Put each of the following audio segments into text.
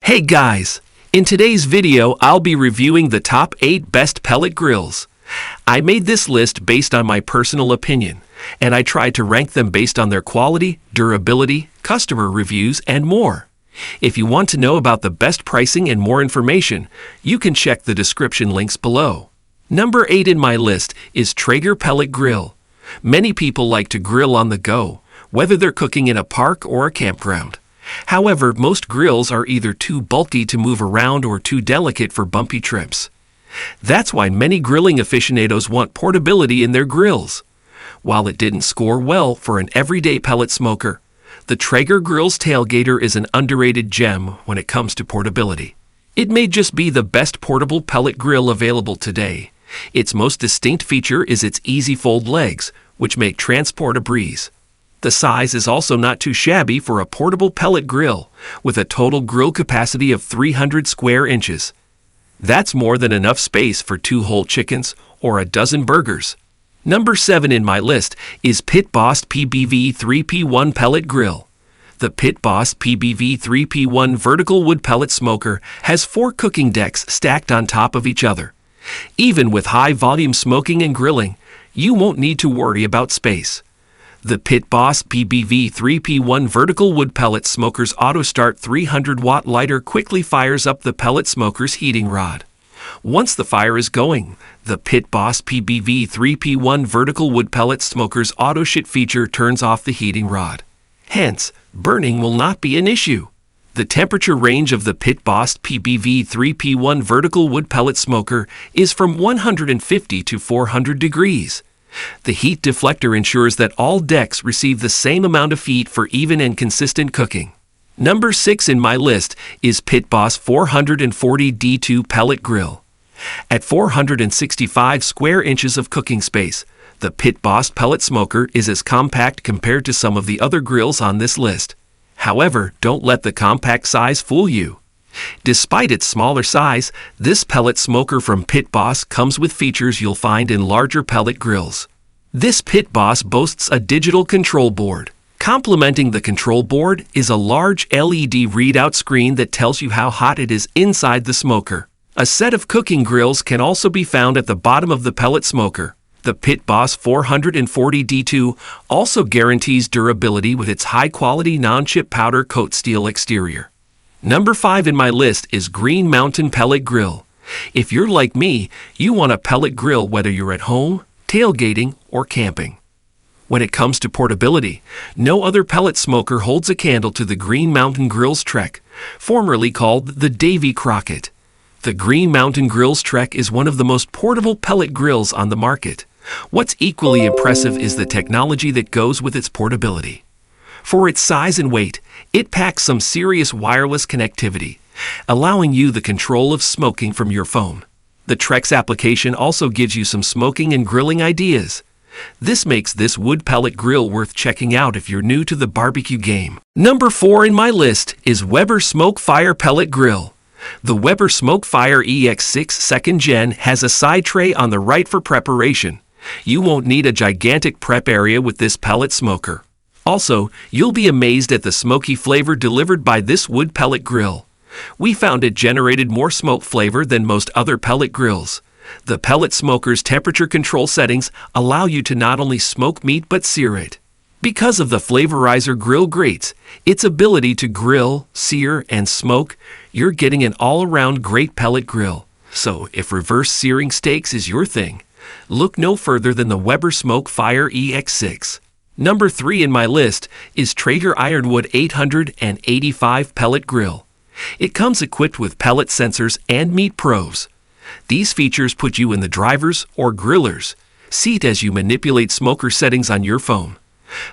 Hey guys! In today's video, I'll be reviewing the top 8 best pellet grills. I made this list based on my personal opinion, and I tried to rank them based on their quality, durability, customer reviews, and more. If you want to know about the best pricing and more information, you can check the description links below. Number 8 in my list is Traeger Pellet Grill. Many people like to grill on the go, whether they're cooking in a park or a campground. However, most grills are either too bulky to move around or too delicate for bumpy trips. That's why many grilling aficionados want portability in their grills. While it didn't score well for an everyday pellet smoker, the Traeger Grill's Tailgater is an underrated gem when it comes to portability. It may just be the best portable pellet grill available today. Its most distinct feature is its easy fold legs, which make transport a breeze. The size is also not too shabby for a portable pellet grill, with a total grill capacity of 300 square inches. That's more than enough space for 2 whole chickens or a dozen burgers. Number 7 in my list is Boss PBV3P1 Pellet Grill. The Boss PBV3P1 vertical wood pellet smoker has 4 cooking decks stacked on top of each other. Even with high-volume smoking and grilling, you won't need to worry about space. The Boss PBV3P1 vertical wood pellet smoker's auto-start 300-watt lighter quickly fires up the pellet smoker's heating rod. Once the fire is going, the Boss PBV3P1 vertical wood pellet smoker's auto-shut feature turns off the heating rod. Hence, burning will not be an issue. The temperature range of the Boss PBV3P1 vertical wood pellet smoker is from 150 to 400 degrees. The heat deflector ensures that all decks receive the same amount of heat for even and consistent cooking. Number 6 in my list is Boss 440 D2 Pellet Grill. At 465 square inches of cooking space, the Boss pellet smoker is as compact compared to some of the other grills on this list. However, don't let the compact size fool you. Despite its smaller size, this pellet smoker from Boss comes with features you'll find in larger pellet grills. This Boss boasts a digital control board. Complementing the control board is a large LED readout screen that tells you how hot it is inside the smoker. A set of cooking grills can also be found at the bottom of the pellet smoker. The Boss 440 D2 also guarantees durability with its high-quality non-chip powder coat steel exterior. Number 5 in my list is Green Mountain Pellet Grill. If you're like me, you want a pellet grill whether you're at home, tailgating, or camping. When it comes to portability, no other pellet smoker holds a candle to the Green Mountain Grill's Trek, formerly called the Davy Crockett. The Green Mountain Grill's Trek is one of the most portable pellet grills on the market. What's equally impressive is the technology that goes with its portability. For its size and weight, it packs some serious wireless connectivity, allowing you the control of smoking from your phone. The Trek's application also gives you some smoking and grilling ideas. This makes this wood pellet grill worth checking out if you're new to the barbecue game. Number 4 in my list is Weber SmokeFire Pellet Grill. The Weber SmokeFire EX6 2nd Gen has a side tray on the right for preparation. You won't need a gigantic prep area with this pellet smoker. Also, you'll be amazed at the smoky flavor delivered by this wood pellet grill. We found it generated more smoke flavor than most other pellet grills. The pellet smoker's temperature control settings allow you to not only smoke meat but sear it. Because of the Flavorizer grill grates, its ability to grill, sear, and smoke, you're getting an all-around great pellet grill. So, if reverse searing steaks is your thing, look no further than the Weber SmokeFire EX6. Number 3 in my list is Traeger Ironwood 885 Pellet Grill. It comes equipped with pellet sensors and meat probes. These features put you in the driver's or griller's seat as you manipulate smoker settings on your phone.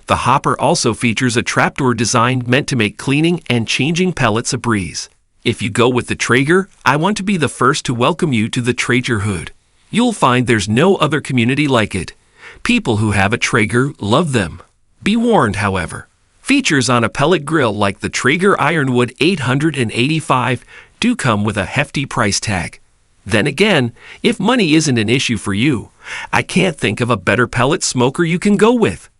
The hopper also features a trapdoor design meant to make cleaning and changing pellets a breeze. If you go with the Traeger, I want to be the first to welcome you to the Traeger hood. You'll find there's no other community like it. People who have a Traeger love them. Be warned, however, features on a pellet grill like the Traeger Ironwood 885 do come with a hefty price tag. Then again, if money isn't an issue for you, I can't think of a better pellet smoker you can go with.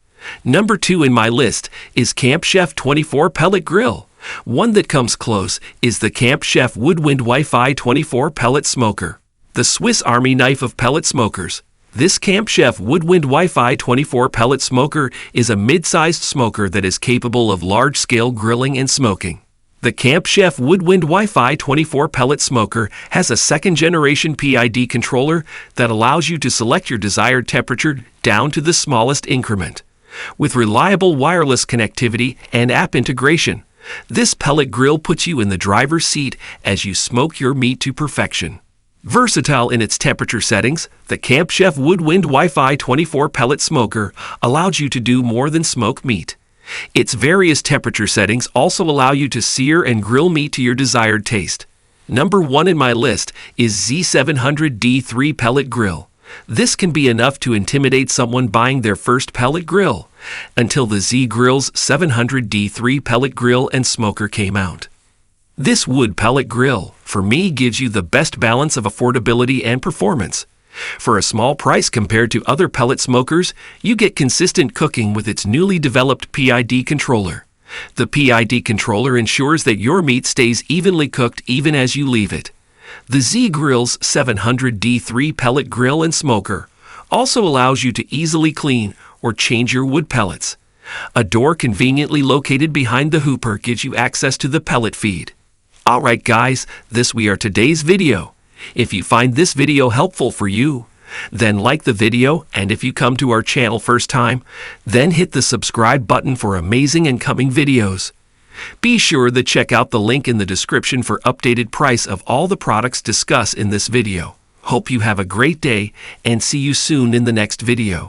Number 2 in my list is Camp Chef 24 Pellet Grill. One that comes close is the Camp Chef Woodwind Wi-Fi 24 Pellet Smoker, the Swiss Army knife of pellet smokers. This Camp Chef Woodwind Wi-Fi 24 Pellet Smoker is a mid-sized smoker that is capable of large-scale grilling and smoking. The Camp Chef Woodwind Wi-Fi 24 Pellet Smoker has a second-generation PID controller that allows you to select your desired temperature down to the smallest increment. With reliable wireless connectivity and app integration, this pellet grill puts you in the driver's seat as you smoke your meat to perfection. Versatile in its temperature settings, the Camp Chef Woodwind Wi-Fi 24 Pellet Smoker allows you to do more than smoke meat. Its various temperature settings also allow you to sear and grill meat to your desired taste. Number 1 in my list is Z700D3 Pellet Grill. This can be enough to intimidate someone buying their first pellet grill, until the Z Grill's 700D3 Pellet Grill and Smoker came out. This wood pellet grill, for me, gives you the best balance of affordability and performance. For a small price compared to other pellet smokers, you get consistent cooking with its newly developed PID controller. The PID controller ensures that your meat stays evenly cooked even as you leave it. The Z Grill's 700D3 Pellet Grill and Smoker also allows you to easily clean or change your wood pellets. A door conveniently located behind the hooper gives you access to the pellet feed. Alright guys, this we are today's video. If you find this video helpful for you, then like the video, and if you come to our channel first time, then hit the subscribe button for amazing and coming videos. Be sure to check out the link in the description for updated price of all the products discussed in this video. Hope you have a great day and see you soon in the next video.